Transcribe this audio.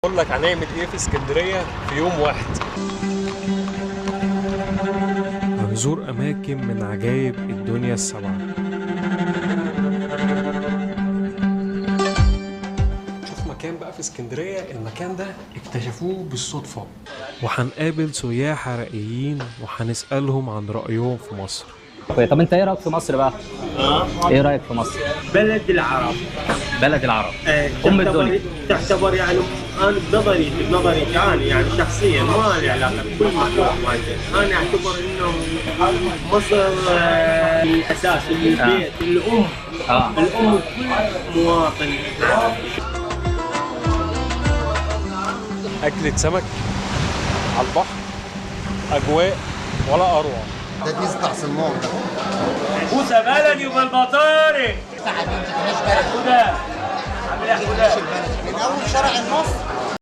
اقول لك هنعمل ايه في اسكندريه في يوم واحد. هنزور اماكن من عجائب الدنيا السبعه. شوف مكان بقى في اسكندريه، المكان ده اكتشفوه بالصدفه، وهنقابل سياح عراقيين وهنسالهم عن رايهم في مصر. طب انت ايه رايك في مصر بقى؟ ايه رايك في مصر؟ بلد العرب. بلد العرب. ام تعتبر الدنيا. تعتبر يعني انا بنظري كان يعني شخصيا ما لي علاقه بكل مكان واجد. انا اعتبر انه مصر الاساس، البيت، الام. الام كل مواطن. اكله سمك على البحر، اجواء ولا اروع. ده بيسطع صمام ده. بوسه بلدي وبالمطاري. من اول شارع النصر